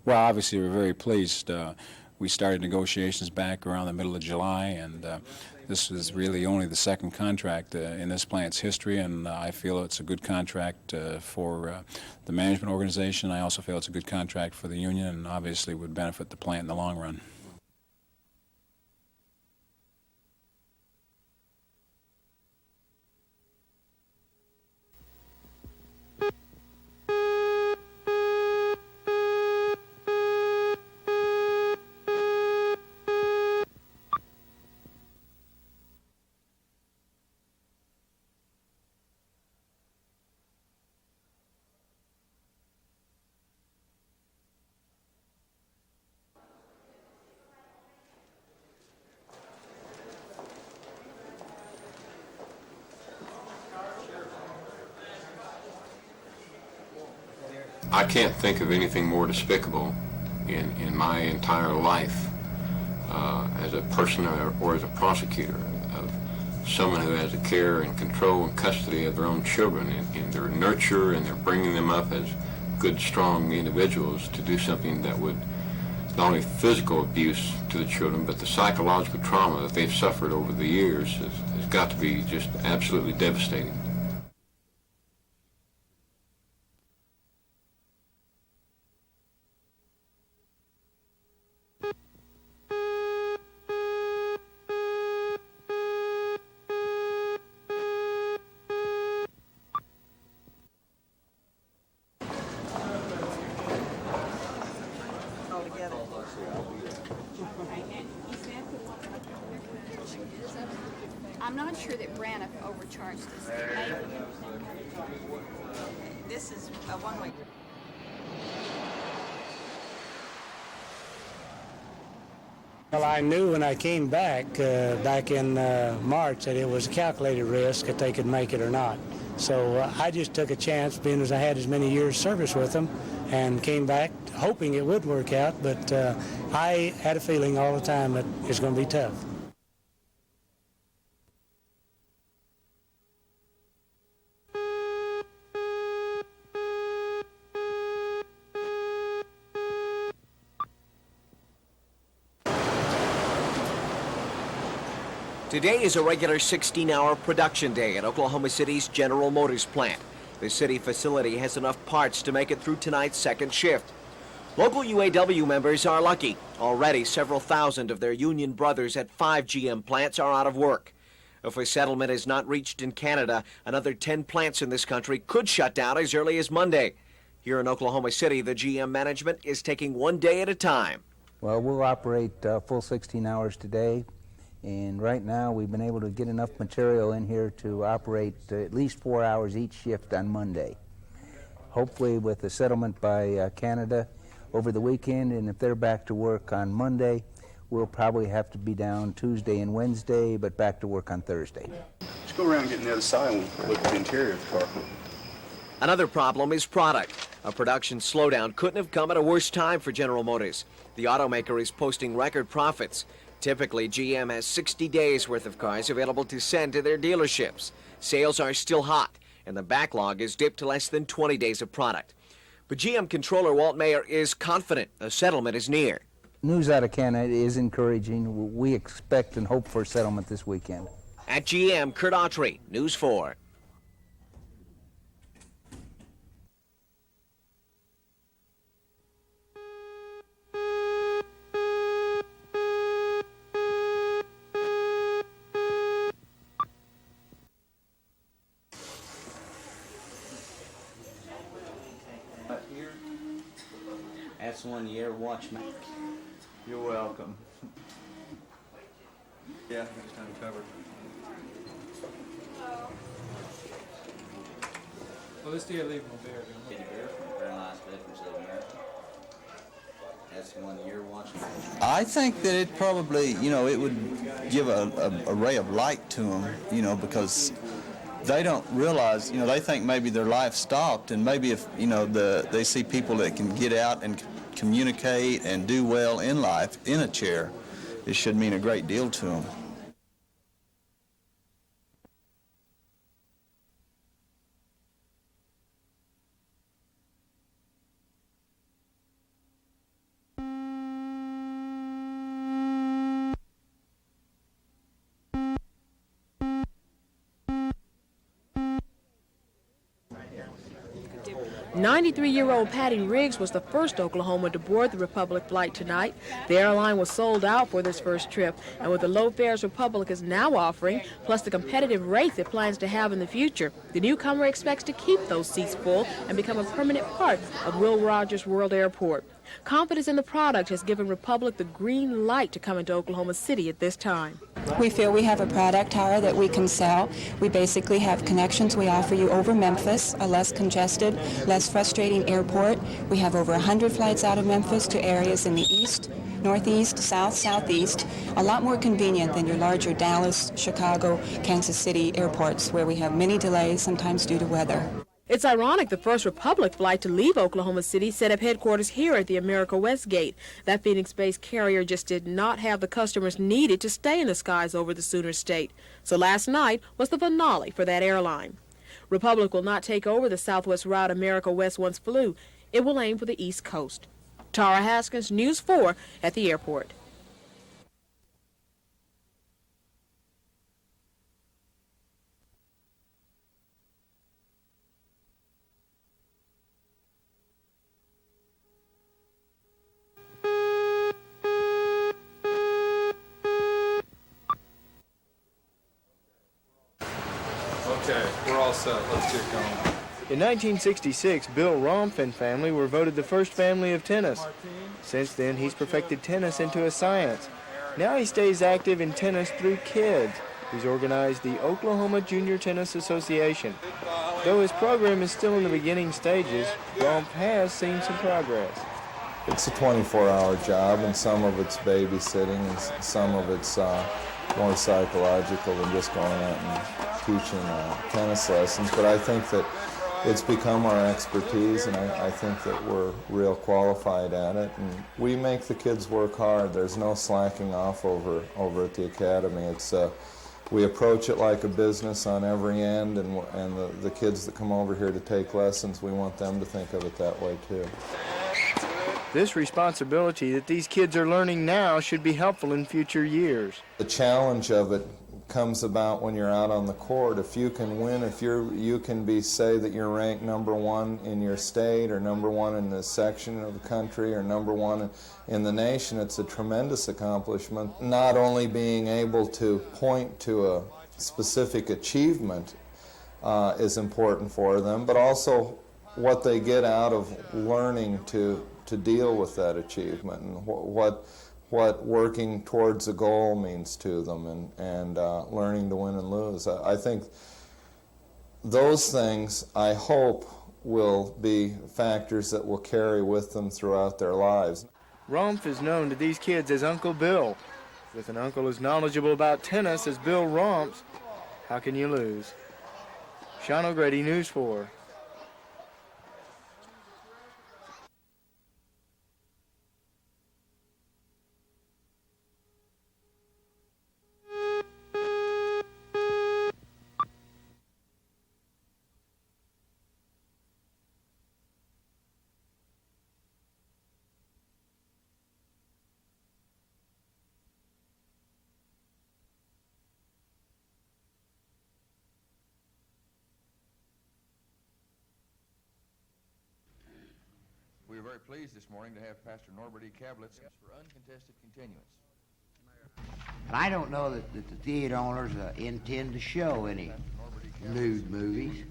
Well, obviously, we're very pleased. We started negotiations back around the middle of July, and this is really only the second contract in this plant's history, and I feel it's a good contract for the management organization. I also feel it's a good contract for the union, and obviously would benefit the plant in the long run. I can't think of anything more despicable in my entire life as a person or as a prosecutor of someone who has the care and control and custody of their own children and their nurture, and they're bringing them up as good, strong individuals to do something that would not only physical abuse to the children, but the psychological trauma that they've suffered over the years has got to be just absolutely devastating. I'm not sure that Braniff overcharged us. This is a one-way. Well, I knew when I came back in March that it was a calculated risk that they could make it or not. So I just took a chance, being as I had as many years service with them, and came back hoping it would work out, but I had a feeling all the time that it's going to be tough. Today is a regular 16-hour production day at Oklahoma City's General Motors plant. The city facility has enough parts to make it through tonight's second shift. Local UAW members are lucky. Already, several thousand of their union brothers at 5 GM plants are out of work. If a settlement is not reached in Canada, another 10 plants in this country could shut down as early as Monday. Here in Oklahoma City, the GM management is taking one day at a time. Well, we'll operate full 16 hours today. And right now, we've been able to get enough material in here to operate at least 4 hours each shift on Monday. Hopefully, with the settlement by Canada over the weekend, and if they're back to work on Monday, we'll probably have to be down Tuesday and Wednesday, but back to work on Thursday. Let's go around and get on the other side and look at the interior of the car. Another problem is product. A production slowdown couldn't have come at a worse time for General Motors. The automaker is posting record profits. Typically, GM has 60 days worth of cars available to send to their dealerships. Sales are still hot, and the backlog is dipped to less than 20 days of product. But GM controller Walt Mayer is confident a settlement is near. News out of Canada is encouraging. We expect and hope for a settlement this weekend. At GM, Kurt Autry, News 4. That's 1 year, watchman. You're welcome. Yeah, next time covered. Well, this day leave them there. Get a beer from Paralyzed Veterans of America. That's 1 year, watchman. I think that it probably, it would give a ray of light to them, because they don't realize, they think maybe their life stopped, and maybe if, they see people that can get out and communicate and do well in life in a chair, it should mean a great deal to them. 93-year-old Patty Riggs was the first Oklahoman to board the Republic flight tonight. The airline was sold out for this first trip, and with the low fares Republic is now offering, plus the competitive rates it plans to have in the future, the newcomer expects to keep those seats full and become a permanent part of Will Rogers World Airport. Confidence in the product has given Republic the green light to come into Oklahoma City at this time. We feel we have a product, Tara, that we can sell. We basically have connections we offer you over Memphis, a less congested, less frustrating airport. We have over 100 flights out of Memphis to areas in the east, northeast, south, southeast, a lot more convenient than your larger Dallas, Chicago, Kansas City airports, where we have many delays, sometimes due to weather. It's ironic the first Republic flight to leave Oklahoma City set up headquarters here at the America West Gate. That Phoenix-based carrier just did not have the customers needed to stay in the skies over the Sooner State. So last night was the finale for that airline. Republic will not take over the Southwest route America West once flew. It will aim for the East Coast. Tara Haskins, News 4 at the airport. Okay, we're all set. Let's get going. In 1966, Bill Rompf and family were voted the first family of tennis. Since then, he's perfected tennis into a science. Now he stays active in tennis through kids. He's organized the Oklahoma Junior Tennis Association. Though his program is still in the beginning stages, Rompf has seen some progress. It's a 24-hour job, and some of it's babysitting, and some of it's more psychological than just going out and teaching tennis lessons. But I think that it's become our expertise, and I think that we're real qualified at it. And we make the kids work hard. There's no slacking off over at the academy. It's we approach it like a business on every end, and the kids that come over here to take lessons, we want them to think of it that way too. This responsibility that these kids are learning now should be helpful in future years. The challenge of it comes about when you're out on the court. If you can win, if you can say that you're ranked #1 in your state, or #1 in this section of the country, or #1 in the nation, it's a tremendous accomplishment. Not only being able to point to a specific achievement is important for them, but also what they get out of learning to deal with that achievement, and what working towards a goal means to them, and learning to win and lose. I think those things, I hope, will be factors that will carry with them throughout their lives. Rompf is known to these kids as Uncle Bill. With an uncle as knowledgeable about tennis as Bill Rompf, how can you lose? Sean O'Grady, News 4. We are very pleased this morning to have Pastor Norbert E. Kablitz for uncontested continuance. And I don't know that the theater owners intend to show any lewd movies.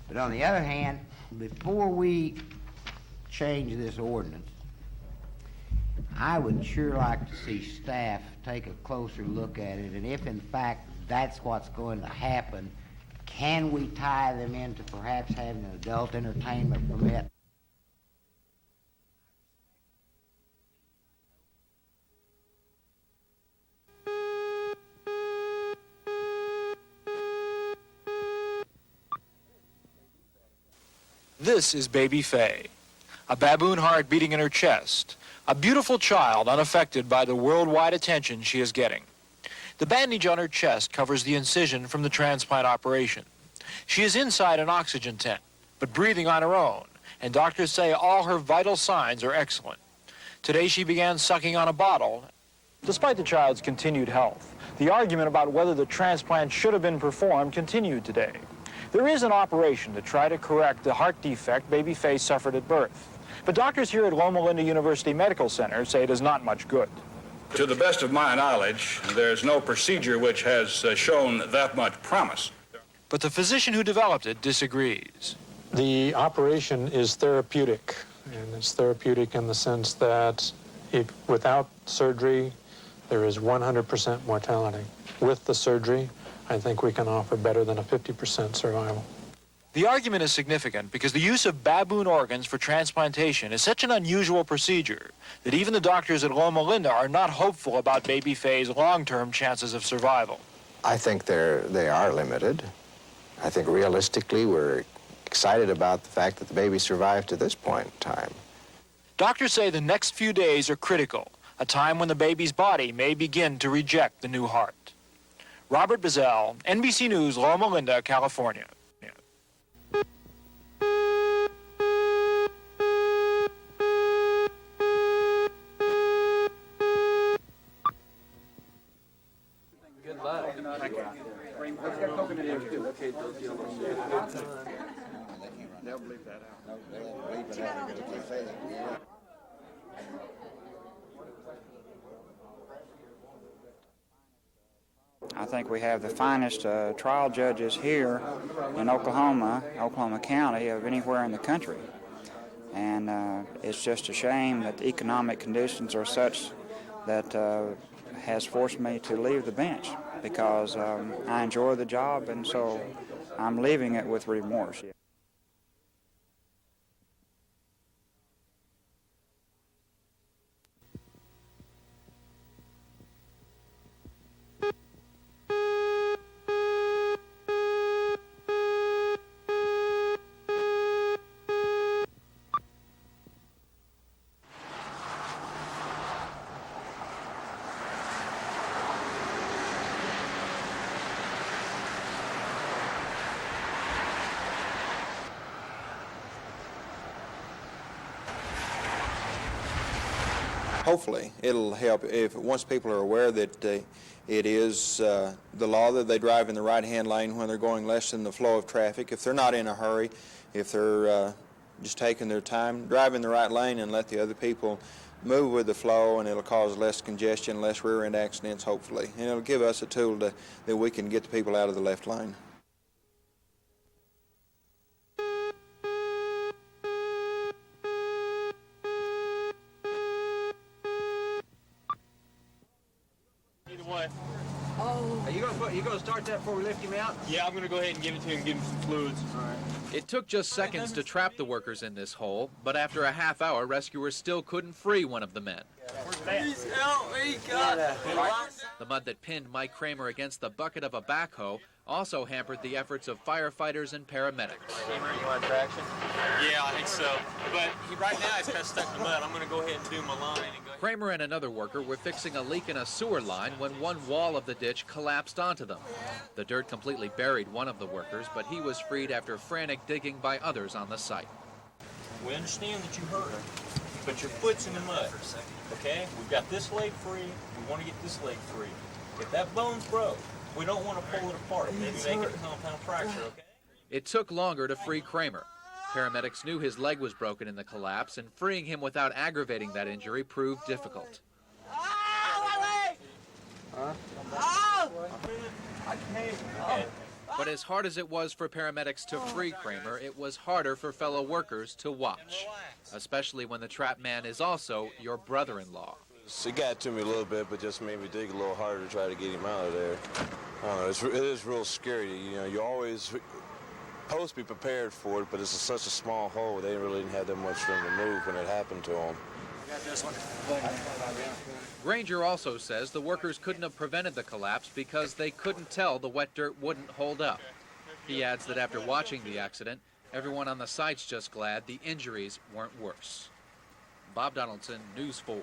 But on the other hand, before we change this ordinance, I would sure like to see staff take a closer look at it, and if in fact that's what's going to happen, can we tie them into perhaps having an adult entertainment permit? This is baby Faye, a baboon heart beating in her chest, a beautiful child unaffected by the worldwide attention she is getting. The bandage on her chest covers the incision from the transplant operation. She is inside an oxygen tent, but breathing on her own, and doctors say all her vital signs are excellent. Today she began sucking on a bottle. Despite the child's continued health, the argument about whether the transplant should have been performed continued today. There is an operation to try to correct the heart defect baby Faye suffered at birth. But doctors here at Loma Linda University Medical Center say it is not much good. To the best of my knowledge, there's no procedure which has shown that much promise. But the physician who developed it disagrees. The operation is therapeutic, and it's therapeutic in the sense that without surgery, there is 100% mortality. With the surgery, I think we can offer better than a 50% survival. The argument is significant because the use of baboon organs for transplantation is such an unusual procedure that even the doctors at Loma Linda are not hopeful about baby Faye's long-term chances of survival. I think they are limited. I think realistically we're excited about the fact that the baby survived to this point in time. Doctors say the next few days are critical, a time when the baby's body may begin to reject the new heart. Robert Bazell, NBC News, Loma Linda, California. Good luck. Thank you. Let's get coconut in too. Okay, they'll bleep that out. I think we have the finest trial judges here in Oklahoma County, of anywhere in the country. And it's just a shame that the economic conditions are such that has forced me to leave the bench, because I enjoy the job, and so I'm leaving it with remorse. Hopefully, it'll help if once people are aware that it is the law that they drive in the right-hand lane when they're going less than the flow of traffic. If they're not in a hurry, if they're just taking their time, drive in the right lane and let the other people move with the flow, and it'll cause less congestion, less rear-end accidents, hopefully. And it'll give us a tool that we can get the people out of the left lane. Are you gonna start that before we lift him out? Yeah, I'm gonna go ahead and give it to him, give him some fluids. All right. It took just seconds to trap the workers in this hole, but after a half hour, rescuers still couldn't free one of the men. Please help me, God. The mud that pinned Mike Kramer against the bucket of a backhoe also hampered the efforts of firefighters and paramedics. Kramer, you want traction? Yeah, I think so. But right now he's kind of stuck in the mud. I'm gonna go ahead and do my line and go. Kramer and another worker were fixing a leak in a sewer line when one wall of the ditch collapsed onto them. The dirt completely buried one of the workers, but he was freed after frantic digging by others on the site. We understand that you hurt, but your foot's in the mud, okay? We've got this leg free. We want to get this leg free. If that bone's broke, we don't want to pull it apart. Maybe make it a compound fracture, okay? It took longer to free Kramer. Paramedics knew his leg was broken in the collapse, and freeing him without aggravating that injury proved difficult. But as hard as it was for paramedics to free Kramer, it was harder for fellow workers to watch, especially when the trapped man is also your brother-in-law. It got to me a little bit, but just made me dig a little harder to try to get him out of there. I don't know, it is real scary. You know, you always supposed to be prepared for it, but it's such a small hole, they really didn't have that much room to move when it happened to them. Granger also says the workers couldn't have prevented the collapse because they couldn't tell the wet dirt wouldn't hold up. He adds that after watching the accident, everyone on the site's just glad the injuries weren't worse. Bob Donaldson, News 4.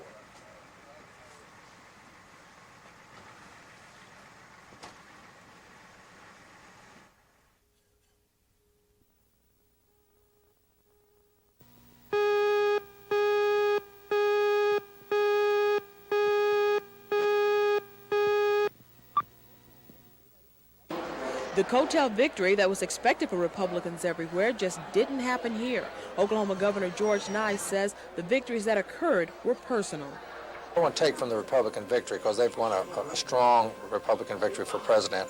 The Coattail victory that was expected for Republicans everywhere just didn't happen here. Oklahoma Governor George Nigh says the victories that occurred were personal. I don't want to take from the Republican victory because they've won a strong Republican victory for president.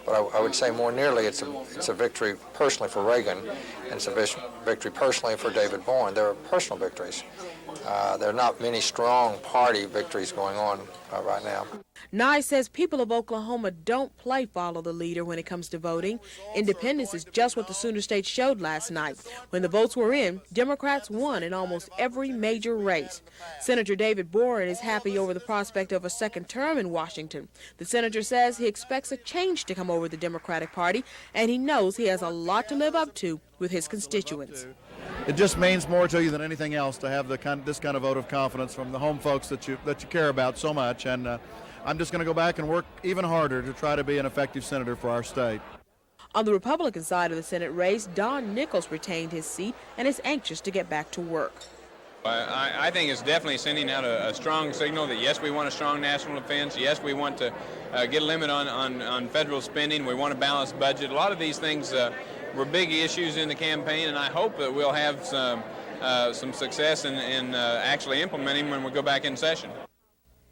But I would say more nearly it's a victory personally for Reagan, and it's a victory personally for David Boren. There are personal victories. There are not many strong party victories going on right now. Nye says people of Oklahoma don't play follow the leader when it comes to voting. Independence is just what the Sooner State showed last night. When the votes were in, Democrats won in almost every major race. Senator David Boren is happy over the prospect of a second term in Washington. The senator says he expects a change to come over the Democratic Party, and he knows he has a lot to live up to with his constituents. It just means more to you than anything else to have this kind of vote of confidence from the home folks that you care about so much. And I'm just going to go back and work even harder to try to be an effective senator for our state. On the Republican side of the Senate race, Don Nickles retained his seat and is anxious to get back to work. I think it's definitely sending out a strong signal that, yes, we want a strong national defense. Yes, we want to get a limit on federal spending. We want a balanced budget. A lot of these things were big issues in the campaign, and I hope that we'll have some success in actually implementing when we go back in session.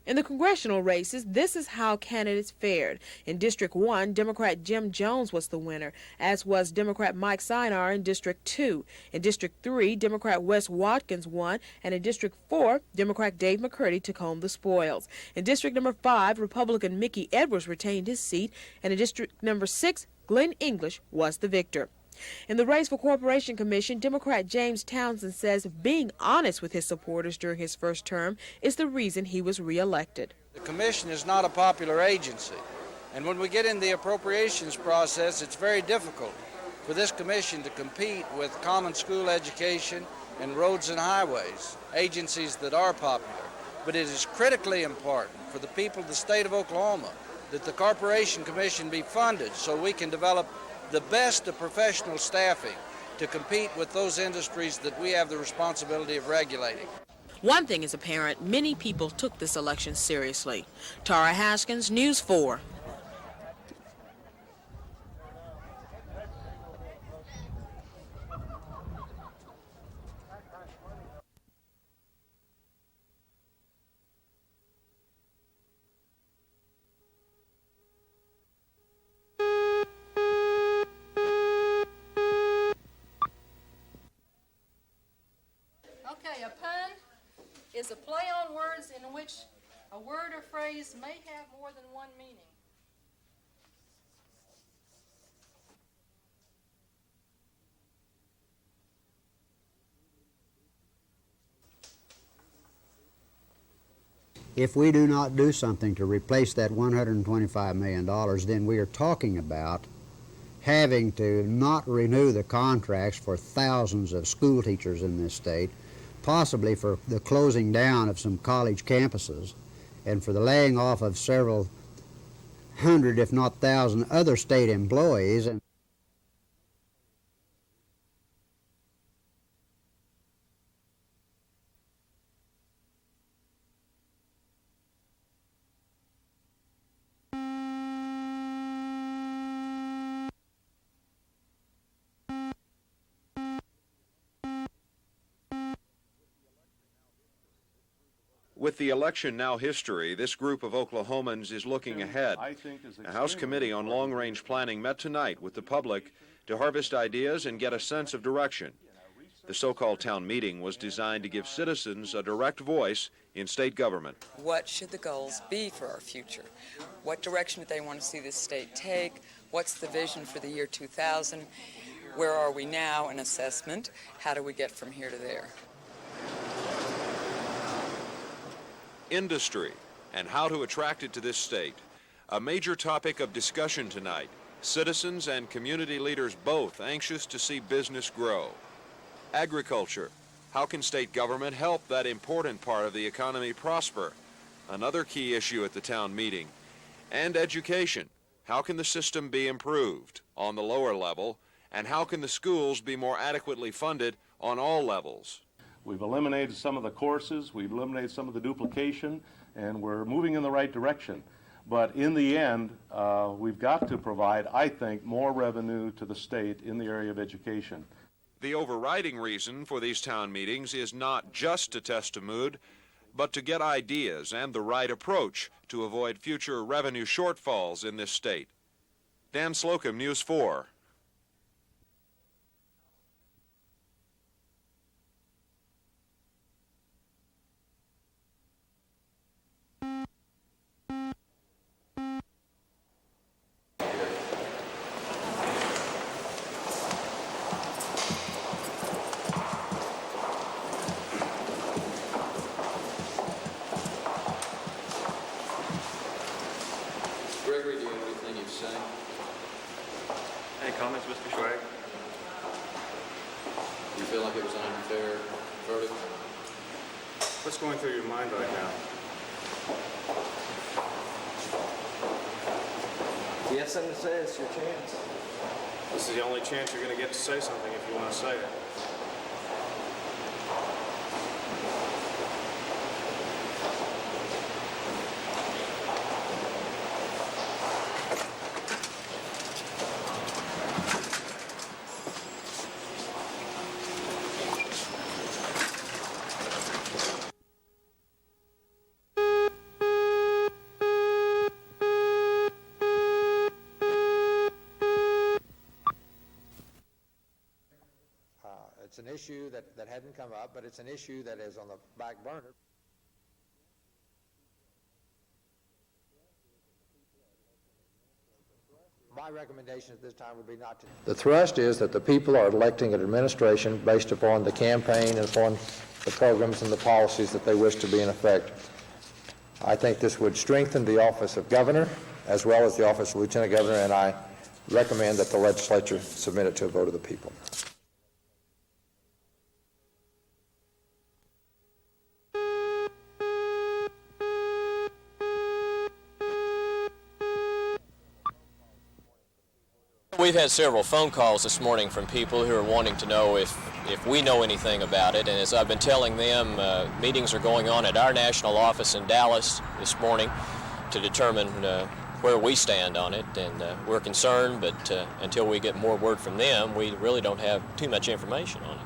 In the congressional races, this is how candidates fared. In District 1, Democrat Jim Jones was the winner, as was Democrat Mike Sinar in District 2. In District 3, Democrat Wes Watkins won, and in District 4, Democrat Dave McCurdy took home the spoils. In District number 5, Republican Mickey Edwards retained his seat, and in District number 6, Glenn English was the victor. In the race for Corporation Commission, Democrat James Townsend says being honest with his supporters during his first term is the reason he was reelected. The commission is not a popular agency, and when we get in the appropriations process, it's very difficult for this commission to compete with common school education and roads and highways, agencies that are popular. But it is critically important for the people of the state of Oklahoma that the Corporation Commission be funded so we can develop the best of professional staffing to compete with those industries that we have the responsibility of regulating. One thing is apparent, many people took this election seriously. Tara Haskins, News 4. A pun is a play on words in which a word or phrase may have more than one meaning. If we do not do something to replace that $125 million, then we are talking about having to not renew the contracts for thousands of school teachers in this state, possibly for the closing down of some college campuses, and for the laying off of several hundred, if not thousand, other state employees. With the election now history, this group of Oklahomans is looking ahead. A House Committee on Long-Range Planning met tonight with the public to harvest ideas and get a sense of direction. The so-called town meeting was designed to give citizens a direct voice in state government. What should the goals be for our future? What direction do they want to see this state take? What's the vision for the year 2000? Where are we now in assessment? How do we get from here to there? Industry and how to attract it to this state. A major topic of discussion tonight. Citizens and community leaders both anxious to see business grow. Agriculture. How can state government help that important part of the economy prosper? Another key issue at the town meeting. And education. How can the system be improved on the lower level? And how can the schools be more adequately funded on all levels? We've eliminated some of the courses, we've eliminated some of the duplication, and we're moving in the right direction. But in the end, we've got to provide, I think, more revenue to the state in the area of education. The overriding reason for these town meetings is not just to test a mood, but to get ideas and the right approach to avoid future revenue shortfalls in this state. Dan Slocum, News 4. Gregory, do you have anything you'd say? Any comments, Mr. Schwag? Do you feel like it was an unfair verdict? What's going through your mind right now? If you have something to say, it's your chance. This is the only chance you're going to get to say something if you want to say it. It's an issue that hadn't come up, but it's an issue that is on the back burner. My recommendation at this time would be not to. The thrust is that the people are electing an administration based upon the campaign and upon the programs and the policies that they wish to be in effect. I think this would strengthen the office of governor as well as the office of lieutenant governor, and I recommend that the legislature submit it to a vote of the people. We've had several phone calls this morning from people who are wanting to know if we know anything about it, and as I've been telling them, meetings are going on at our national office in Dallas this morning to determine where we stand on it, and we're concerned, but until we get more word from them, we really don't have too much information on it.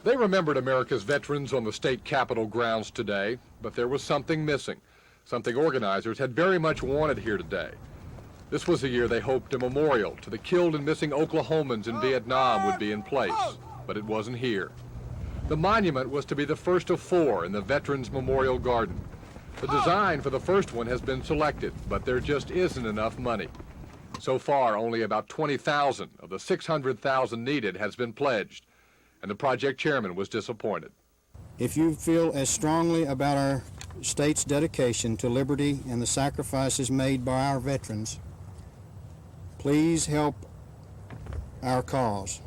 They remembered America's veterans on the state capitol grounds today, but there was something missing, something organizers had very much wanted here today. This was the year they hoped a memorial to the killed and missing Oklahomans in Vietnam would be in place, but it wasn't here. The monument was to be the first of 4 in the Veterans Memorial Garden. The design for the first one has been selected, but there just isn't enough money. So far, only about $20,000 of the $600,000 needed has been pledged, and the project chairman was disappointed. If you feel as strongly about our state's dedication to liberty and the sacrifices made by our veterans, please help our cause.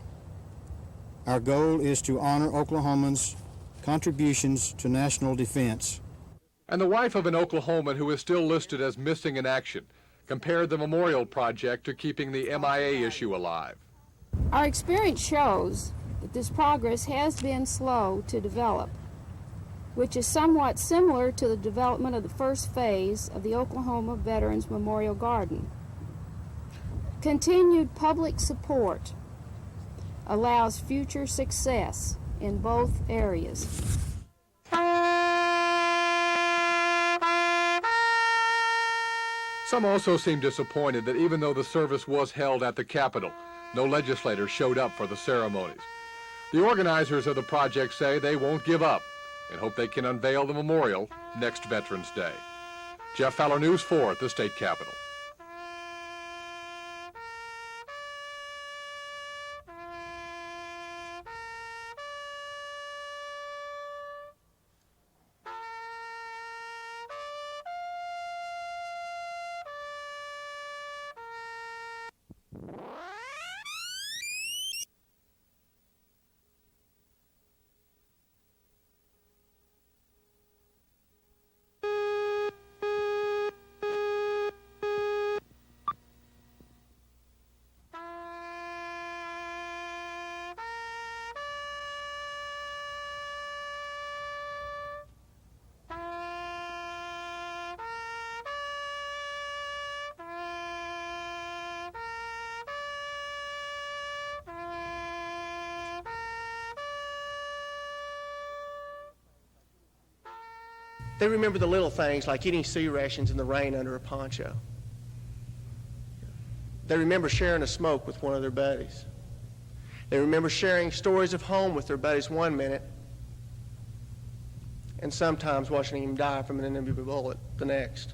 Our goal is to honor Oklahomans' contributions to national defense. And the wife of an Oklahoman who is still listed as missing in action compared the memorial project to keeping the MIA issue alive. Our experience shows that this progress has been slow to develop, which is somewhat similar to the development of the first phase of the Oklahoma Veterans Memorial Garden. Continued public support allows future success in both areas. Some also seem disappointed that even though the service was held at the Capitol, no legislators showed up for the ceremonies. The organizers of the project say they won't give up and hope they can unveil the memorial next Veterans Day. Jeff Fowler, News 4 at the state capitol. They remember the little things like eating sea rations in the rain under a poncho. They remember sharing a smoke with one of their buddies. They remember sharing stories of home with their buddies one minute and sometimes watching him die from an enemy bullet the next.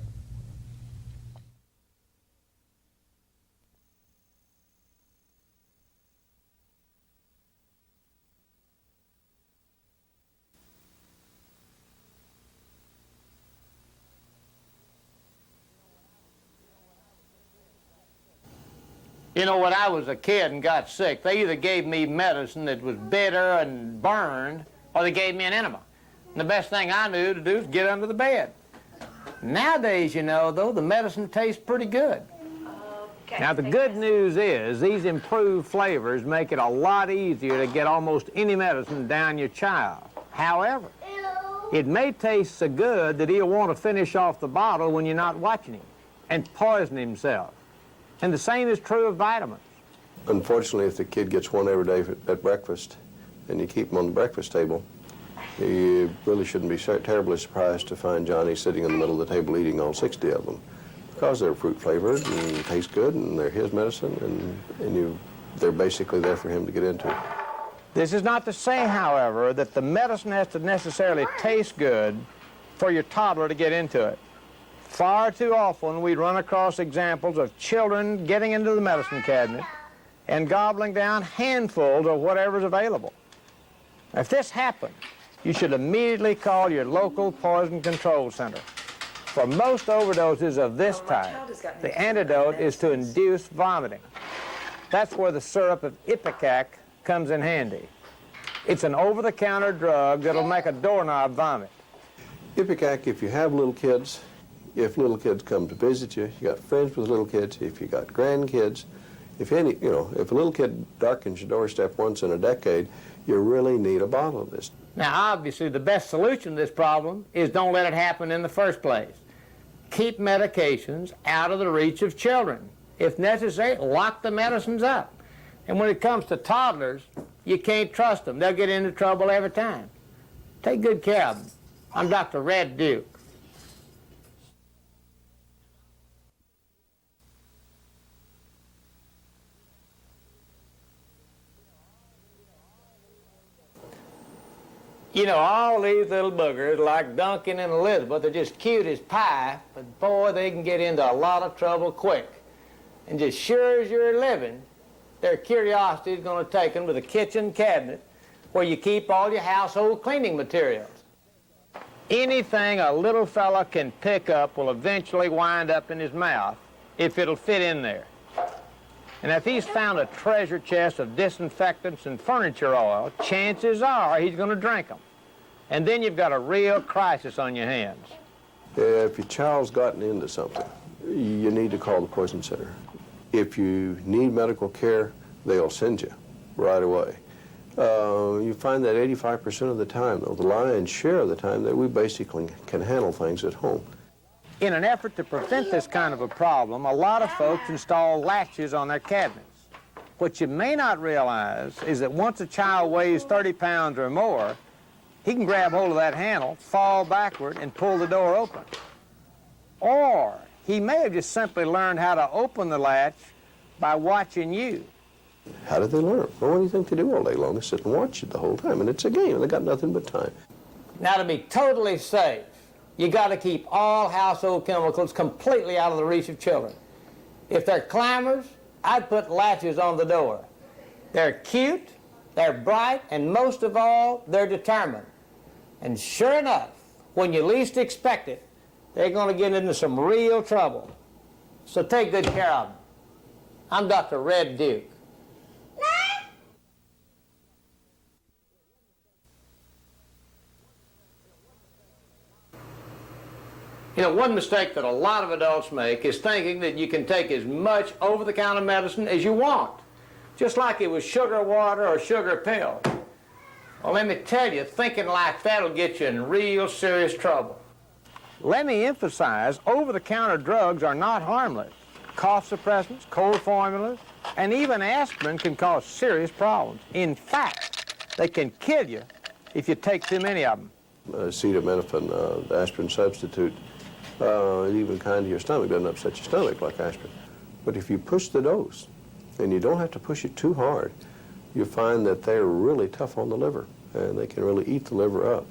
You know, when I was a kid and got sick, they either gave me medicine that was bitter and burned, or they gave me an enema. And the best thing I knew to do was get under the bed. Nowadays, you know, though, the medicine tastes pretty good. Now, the good news is these improved flavors make it a lot easier to get almost any medicine down your child. However, it may taste so good that he'll want to finish off the bottle when you're not watching him and poison himself. And the same is true of vitamins. Unfortunately, if the kid gets one every day at breakfast and you keep him on the breakfast table, you really shouldn't be terribly surprised to find Johnny sitting in the middle of the table eating all 60 of them, because they're fruit flavored and taste good and they're his medicine, and they're basically there for him to get into. This is not to say, however, that the medicine has to necessarily taste good for your toddler to get into it. Far too often we run across examples of children getting into the medicine cabinet and gobbling down handfuls of whatever's available. If this happens, you should immediately call your local poison control center. For most overdoses of this type, the antidote is to induce vomiting. That's where the syrup of Ipecac comes in handy. It's an over-the-counter drug that'll make a doorknob vomit. Ipecac, if you have little kids, if little kids come to visit you, you got friends with little kids, if you got grandkids, if a little kid darkens your doorstep once in a decade, you really need a bottle of this. Now, obviously, the best solution to this problem is don't let it happen in the first place. Keep medications out of the reach of children. If necessary, lock the medicines up. And when it comes to toddlers, you can't trust them. They'll get into trouble every time. Take good care of them. I'm Dr. Red Duke. You know, all these little boogers, like Duncan and Elizabeth, are just cute as pie, but boy, they can get into a lot of trouble quick. And just sure as you're living, their curiosity is going to take them to the kitchen cabinet where you keep all your household cleaning materials. Anything a little fella can pick up will eventually wind up in his mouth if it'll fit in there. And if he's found a treasure chest of disinfectants and furniture oil, chances are he's going to drink them. And then you've got a real crisis on your hands. If your child's gotten into something, you need to call the poison center. If you need medical care, they'll send you right away. You find that 85% of the time, though, the lion's share of the time, that we basically can handle things at home. In an effort to prevent this kind of a problem, a lot of folks install latches on their cabinets. What you may not realize is that once a child weighs 30 pounds or more, he can grab hold of that handle, fall backward, and pull the door open. Or he may have just simply learned how to open the latch by watching you. How did they learn? Well, what do you think they do all day long? They sit and watch you the whole time, and it's a game, and they got nothing but time. Now, to be totally safe, you got to keep all household chemicals completely out of the reach of children. If they're climbers, I'd put latches on the door. They're cute, they're bright, and most of all, they're determined. And sure enough, when you least expect it, they're going to get into some real trouble. So take good care of them. I'm Dr. Red Duke. You know, one mistake that a lot of adults make is thinking that you can take as much over-the-counter medicine as you want, just like it was sugar water or sugar pills. Well, let me tell you, thinking like that will get you in real serious trouble. Let me emphasize, over-the-counter drugs are not harmless. Cough suppressants, cold formulas, and even aspirin can cause serious problems. In fact, they can kill you if you take too many of them. Acetaminophen, the aspirin substitute, even kind to your stomach, doesn't upset your stomach like aspirin. But if you push the dose, and you don't have to push it too hard, you find that they're really tough on the liver, and they can really eat the liver up.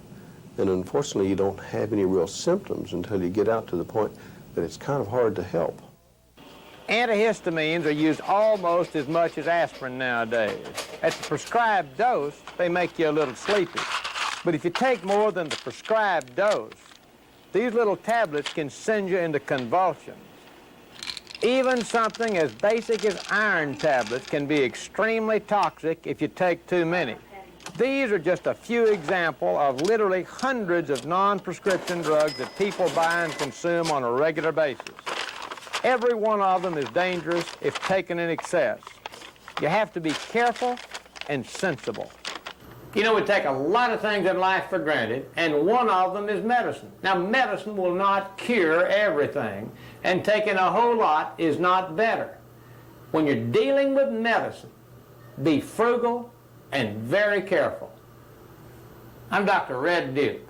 And unfortunately, you don't have any real symptoms until you get out to the point that it's kind of hard to help. Antihistamines are used almost as much as aspirin nowadays. At the prescribed dose, they make you a little sleepy. But if you take more than the prescribed dose, these little tablets can send you into convulsions. Even something as basic as iron tablets can be extremely toxic if you take too many. These are just a few examples of literally hundreds of non-prescription drugs that people buy and consume on a regular basis. Every one of them is dangerous if taken in excess. You have to be careful and sensible. You know, we take a lot of things in life for granted, and one of them is medicine. Now, medicine will not cure everything, and taking a whole lot is not better. When you're dealing with medicine, be frugal and very careful. I'm Dr. Red Duke.